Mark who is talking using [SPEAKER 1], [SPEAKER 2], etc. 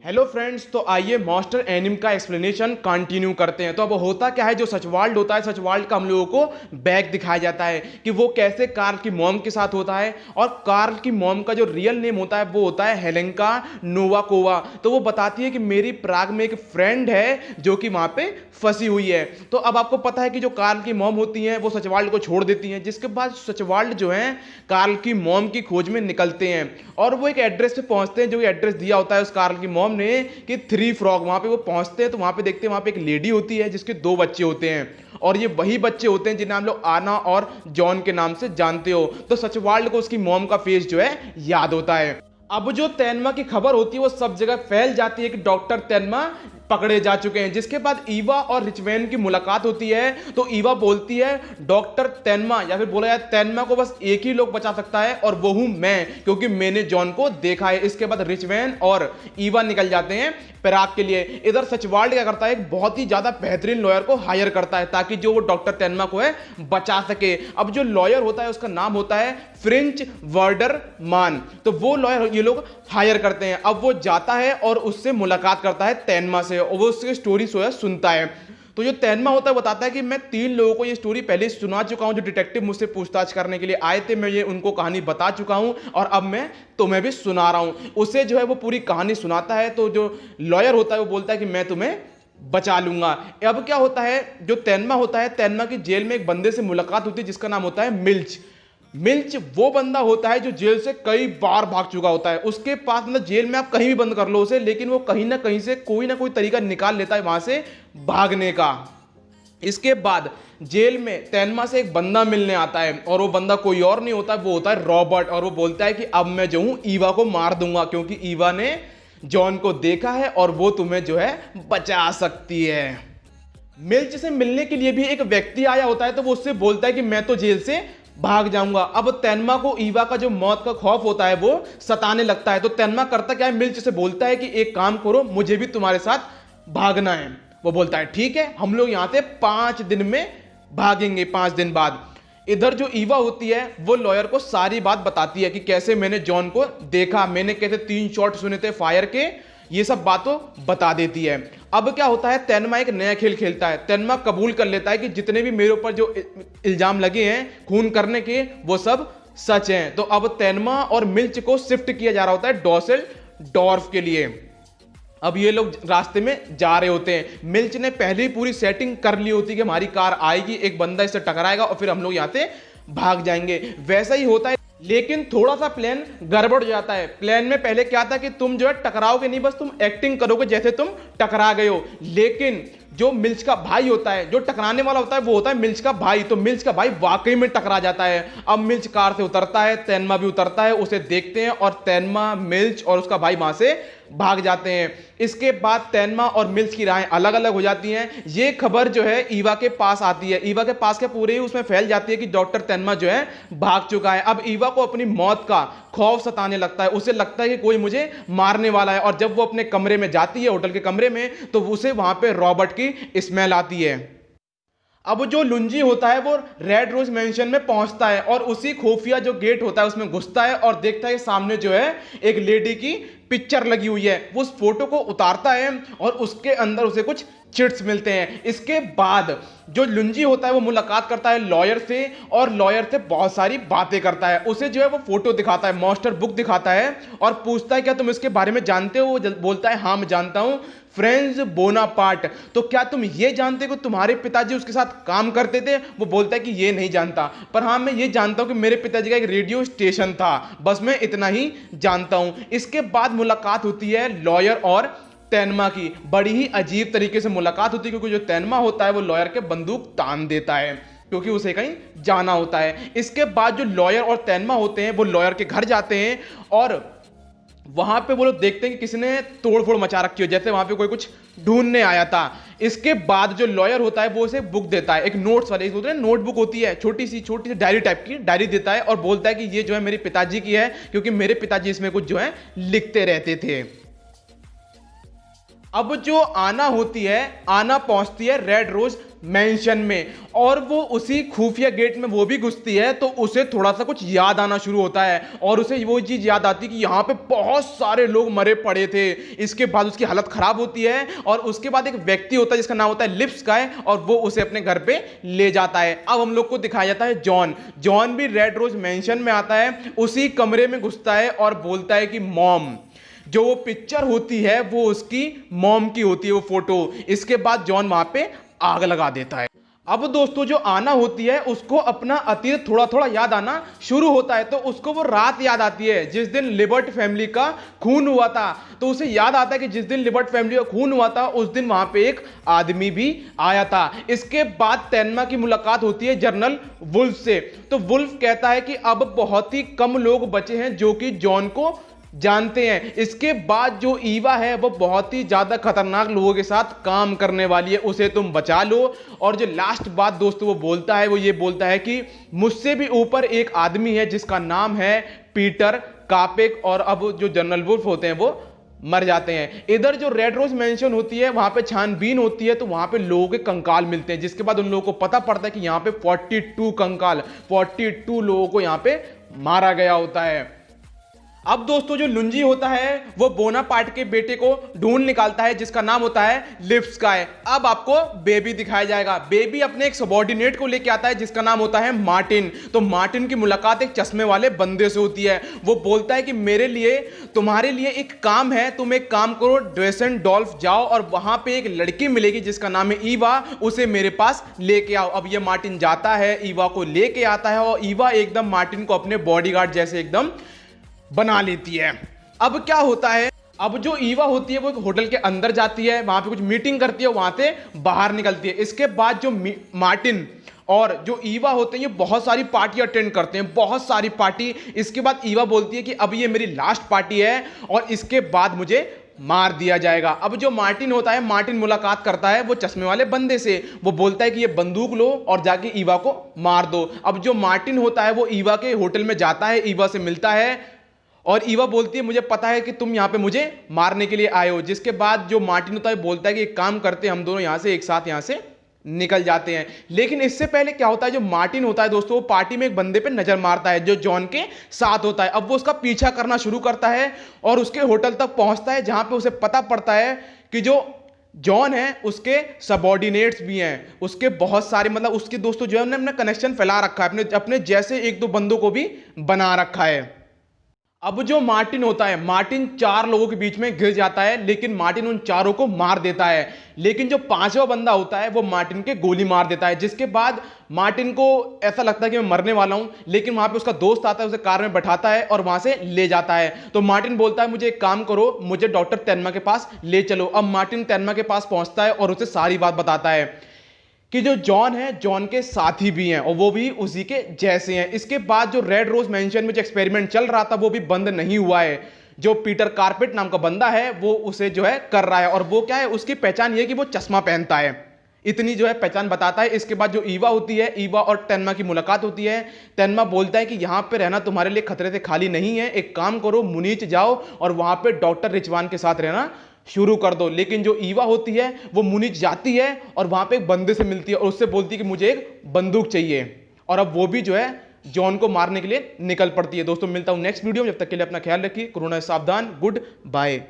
[SPEAKER 1] Hello friends, तो आइए master एनिम का एक्सप्लेनेशन कंटिन्यू करते हैं। तो अब होता क्या है, जो सचवाल्ड होता है, सचवाल्ड का हम लोगों को बैक दिखाया जाता है कि वो कैसे कार्ल की मॉम के साथ होता है। और कार्ल की मॉम का जो रियल नेम होता है वो होता है हेलेंका नोवाकोवा। तो वो बताती है कि मेरी प्राग में एक फ्रेंड है जो कि वहां पे फंसी हुई है। तो अब आपको पता है कि जो कार्ल की मॉम होती हैं वो सचवाल्ड को छोड़ देती हैं, जिसके बाद सचवाल्ड जो है कार्ल की मॉम की खोज में निकलते हैं और वो एक एड्रेस पे पहुंचते हैं, जो एड्रेस दिया होता है उस कार्ल की मॉम ने कि थ्री फ्रॉग। वहां पे वो पहुंचते हैं तो वहां पे देखते हैं वहां पे एक लेडी होती है जिसके दो बच्चे होते हैं और ये वही बच्चे होते हैं जिन्हें हम लोग आना और जॉन के नाम से जानते हो। तो सचवाल्ड को उसकी मॉम का फेस जो है याद होता है। अब जो तेनमा की खबर होती है वो सब जगह फैल जाती है कि डॉक्टर तेनमा पकड़े जा चुके हैं। जिसके बाद ईवा और रिचवेन की मुलाकात होती है तो ईवा बोलती है डॉक्टर तेनमा, या फिर बोला जाए तेनमा को बस एक ही लोग बचा सकता है और वो हूं मैं, क्योंकि मैंने जॉन को देखा है। इसके बाद रिचवेन और ईवा निकल जाते हैं प्राग के लिए। इधर सचवाल्ड क्या करता है, एक बहुत ही ज्यादा बेहतरीन लॉयर को हायर करता है ताकि जो वो डॉक्टर तेनमा को है बचा सके। अब जो लॉयर होता है उसका नाम होता है फ्रेंच वर्डर मान। तो वो लॉयर ये लोग हायर करते हैं। अब वो जाता है और उससे मुलाकात करता है तेनमा से और वो उसकी स्टोरी सुनता है। तो जो तेनमा होता है बताता है कि मैं 3 लोगों को ये स्टोरी पहले सुना चुका हूं, जो डिटेक्टिव मुझसे पूछताछ करने के लिए आए थे। मैं ये उनको कहानी बता चुका हूं और अब मैं तुम्हें भी सुना रहा हूं। उसे जो है वो पूरी कहानी सुनाता है। तो जो लॉयर होता है वो बोलता है कि मैं तुम्हें बचा लूंगा। अब क्या होता है, जो तेनमा होता है, तेनमा की जेल में एक बंदे से मुलाकात होती है जिसका नाम होता है मिल्च। मिल्च वो बंदा होता है जो जेल से कई बार भाग चुका होता है। उसके पास मतलब जेल में आप कहीं भी बंद कर लो उसे, लेकिन वो कहीं ना कहीं से कोई ना कोई तरीका निकाल लेता है वहां से भागने का। इसके बाद जेल में तेनमा से एक बंदा मिलने आता है और वो बंदा कोई और नहीं होता, वो होता है रॉबर्ट। और वो बोलता है कि अब मैं जो हूं ईवा को मार दूंगा क्योंकि ईवा ने जॉन को देखा है और वो तुम्हें जो है बचा सकती है। मिल्च से मिलने के लिए भी एक व्यक्ति आया होता है तो वो उससे बोलता है कि मैं तो जेल से भाग जाऊंगा। अब तेनमा को ईवा का जो मौत का खौफ होता है वो सताने लगता है। तो तेनमा करता क्या है, मिल्च से बोलता है कि एक काम करो, मुझे भी तुम्हारे साथ भागना है। वो बोलता है ठीक है, हम लोग यहां से 5 दिन में भागेंगे, 5 दिन बाद। इधर जो ईवा होती है वो लॉयर को सारी बात बताती है कि कैसे मैंने जॉन को देखा, मैंने कैसे 3 शॉट सुने थे फायर के, ये सब बातों बता देती है। अब क्या होता है, तेनमा एक नया खेल खेलता है। तेनमा कबूल कर लेता है कि जितने भी मेरे ऊपर जो इल्जाम लगे हैं खून करने के वो सब सच हैं। तो अब तेनमा और मिल्च को शिफ्ट किया जा रहा होता है डॉसेल डॉर्फ के लिए। अब ये लोग रास्ते में जा रहे होते हैं। मिल्च ने पहले ही पूरी सेटिंग कर ली होती है कि हमारी कार आएगी, एक बंदा इससे टकराएगा और फिर हम लोग यहां से भाग जाएंगे। वैसा ही होता है, लेकिन थोड़ा सा प्लान गड़बड़ हो जाता है। प्लान में पहले क्या था कि तुम जो है टकराओगे नहीं, बस तुम एक्टिंग करोगे जैसे तुम टकरा गए हो। लेकिन जो मिल्च का भाई होता है, जो टकराने वाला होता है वो होता है मिल्च का भाई। तो मिल्च का भाई वाकई में टकरा जाता है। अब मिल्च कार से उतरता है, तेनमा भी उतरता है, उसे देखते हैं और तेनमा, मिल्च और उसका भाई वहां से भाग जाते हैं। इसके बाद तेनमा और मिल्च की राहें अलग अलग हो जाती हैं। ये खबर जो है ईवा के पास आती है। ईवा के पास के पूरे ही उसमें फैल जाती है कि डॉक्टर तेनमा जो है भाग चुका है। अब ईवा को अपनी मौत का खौफ सताने लगता है। उसे लगता है कि कोई मुझे मारने वाला है। और जब वो अपने कमरे में जाती है, होटल के कमरे में, तो उसे वहां पे रॉबर्ट की स्मेल आती है। अब जो लुंजी होता है वो रेड रोज मेंशन में पहुंचता है और उसी खुफिया जो गेट होता है उसमें घुसता है और देखता है सामने जो है एक लेडी की पिक्चर लगी हुई है। वो उस फोटो को उतारता है और उसके अंदर उसे कुछ चिट्स मिलते हैं। इसके बाद जो लुंजी होता है वो मुलाकात करता है लॉयर से और लॉयर से बहुत सारी बातें करता है। उसे जो है वो फोटो दिखाता है, मास्टर बुक दिखाता है और पूछता है क्या तुम इसके बारे में जानते हो। वो बोलता है हाँ मैं जानता हूं, फ्रेंज बोनापार्ट। तो क्या तुम ये जानते हो कि तुम्हारे पिताजी उसके साथ काम करते थे। वो बोलता है कि ये नहीं जानता, पर हाँ मैं ये जानता हूं कि मेरे पिताजी का एक रेडियो स्टेशन था, बस मैं इतना ही जानता हूं। इसके बाद मुलाकात होती है लॉयर और तेनमा की। बड़ी ही अजीब तरीके से मुलाकात होती है क्योंकि जो तेनमा होता है वो लॉयर के बंदूक तान देता है क्योंकि उसे कहीं जाना होता है। इसके बाद जो लॉयर और तेनमा होते हैं वो लॉयर के घर जाते हैं और वहां पे वो लोग देखते हैं कि किसी ने तोड़फोड़ मचा रखी हो, जैसे वहां पे कोई कुछ ढूंढने आया था। इसके बाद जो लॉयर होता है वो उसे बुक देता है, एक नोट्स वाली नोटबुक होती है, छोटी सी डायरी टाइप की डायरी देता है और बोलता है कि ये जो है मेरे पिताजी की है क्योंकि मेरे पिताजी इसमें कुछ जो है लिखते रहते थे। अब जो आना होती है, आना पहुंचती है रेड रोज मेंशन में, और वो उसी खुफिया गेट में वो भी घुसती है तो उसे थोड़ा सा कुछ याद आना शुरू होता है और उसे वो चीज़ याद आती कि यहाँ पे बहुत सारे लोग मरे पड़े थे। इसके बाद उसकी हालत खराब होती है और उसके बाद एक व्यक्ति होता है जिसका नाम होता है लिप्स्काय और वो उसे अपने घर पे ले जाता है। अब हम लोग को दिखाया जाता है जॉन। जॉन भी रेड रोज मेंशन में आता है, उसी कमरे में घुसता है और बोलता है कि मॉम, जो वो पिक्चर होती है वो उसकी मॉम की होती है, वो फोटो। इसके बाद जॉन वहां पे आग लगा देता है। अब दोस्तों जो आना होती है उसको अपना अतीत थोड़ा थोड़ा याद आना शुरू होता है, तो उसको वो रात याद आती है जिस दिन लिबर्ट फैमिली का खून हुआ था। तो उसे याद आता है कि जिस दिन लिबर्ट फैमिली का खून हुआ था उस दिन वहां पे एक आदमी भी आया था। इसके बाद तेनमा की मुलाकात होती है जनरल वुल्फ से। तो वुल्फ कहता है कि अब बहुत ही कम लोग बचे हैं जो कि जॉन को जानते हैं। इसके बाद जो ईवा है वो बहुत ही ज्यादा खतरनाक लोगों के साथ काम करने वाली है, उसे तुम बचा लो। और जो लास्ट बात दोस्तों वो बोलता है, वो ये बोलता है कि मुझसे भी ऊपर एक आदमी है जिसका नाम है पीटर कापेक। और अब जो जनरल वुल्फ होते हैं वो मर जाते हैं। इधर जो रेड रोज मेंशन होती है वहां पे छानबीन होती है तो वहां पे लोगों के कंकाल मिलते हैं, जिसके बाद उन लोगों को पता पड़ता है कि यहाँ पे 42 कंकाल, 42 लोगों को यहाँ पे मारा गया होता है। अब दोस्तों जो लुंजी होता है वो बोनापार्ट के बेटे को ढूंढ निकालता है जिसका नाम होता है लिप्स्काय। अब आपको बेबी दिखाया जाएगा। बेबी अपने एक सबॉर्डिनेट को लेके आता है जिसका नाम होता है मार्टिन। तो मार्टिन की मुलाकात एक चश्मे वाले बंदे से होती है। वो बोलता है कि मेरे लिए, तुम्हारे लिए एक काम है, तुम एक काम करो, ड्रेसेनडॉर्फ जाओ और वहां पे एक लड़की मिलेगी जिसका नाम है ईवा, उसे मेरे पास लेके आओ। अब ये मार्टिन जाता है, ईवा को लेके आता है और ईवा एकदम मार्टिन को अपने बॉडीगार्ड जैसे एकदम बना लेती है। अब क्या होता है, अब जो ईवा होती है वो एक होटल के अंदर जाती है, वहां पे कुछ मीटिंग करती है, वहां से बाहर निकलती है। इसके बाद जो मार्टिन और जो ईवा होते हैं ये बहुत सारी पार्टी अटेंड करते हैं, बहुत सारी पार्टी। इसके बाद ईवा बोलती है कि अब ये मेरी लास्ट पार्टी है और इसके बाद मुझे मार दिया जाएगा। अब जो मार्टिन होता है, मार्टिन मुलाकात करता है वो चश्मे वाले बंदे से। वो बोलता है कि ये बंदूक लो और जाके ईवा को मार दो। अब जो मार्टिन होता है वो ईवा के होटल में जाता है, ईवा से मिलता है और ईवा बोलती है मुझे पता है कि तुम यहां पे मुझे मारने के लिए आए हो। जिसके बाद जो मार्टिन होता है बोलता है कि एक काम करते हैं, हम दोनों यहां से एक साथ यहां से निकल जाते हैं। लेकिन इससे पहले क्या होता है, जो मार्टिन होता है दोस्तों वो पार्टी में एक बंदे पे नजर मारता है जो जॉन के साथ होता है। अब वो उसका पीछा करना शुरू करता है और उसके होटल तक पहुंचता है जहां पे उसे पता पड़ता है कि जो जॉन है उसके सबॉर्डिनेट्स भी हैं, उसके बहुत सारे, मतलब उसके दोस्तों जो है उन्होंने अपना कनेक्शन फैला रखा है, अपने जैसे एक दो बंदों को भी बना रखा है। अब जो मार्टिन होता है, मार्टिन 4 लोगों के बीच में घिर जाता है लेकिन मार्टिन उन चारों को मार देता है। लेकिन जो 5वां बंदा होता है वो मार्टिन के गोली मार देता है। जिसके बाद मार्टिन को ऐसा लगता है कि मैं मरने वाला हूं, लेकिन वहां पे उसका दोस्त आता है, उसे कार में बैठाता है और वहां से ले जाता है। तो मार्टिन बोलता है मुझे एक काम करो, मुझे डॉक्टर तेनमा के पास ले चलो। अब मार्टिन तेनमा के पास पहुंचता है और उसे सारी बात बताता है कि जो जॉन है, जॉन के साथी भी हैं और वो भी उसी के जैसे हैं। इसके बाद जो रेड रोज मेंशन में जो एक्सपेरिमेंट चल रहा था वो भी बंद नहीं हुआ है। जो पीटर कार्पेट नाम का बंदा है वो उसे जो है कर रहा है, और वो क्या है, उसकी पहचान ये कि वो चश्मा पहनता है, इतनी जो है पहचान बताता है। इसके बाद जो ईवा होती है, ईवा और तेनमा की मुलाकात होती है। तेनमा बोलता है कि यहाँ पे रहना तुम्हारे लिए खतरे से खाली नहीं है, एक काम करो मुनीच जाओ और वहां पे डॉक्टर रिचवान के साथ रहना शुरू कर दो। लेकिन जो ईवा होती है वो मुनीच जाती है और वहां पे एक बंदे से मिलती है और उससे बोलती है कि मुझे एक बंदूक चाहिए, और अब वो भी जो है जॉन को मारने के लिए निकल पड़ती है। दोस्तों मिलता हूं नेक्स्ट वीडियो में, जब तक के लिए अपना ख्याल रखिए, कोरोना से सावधान, गुड बाय।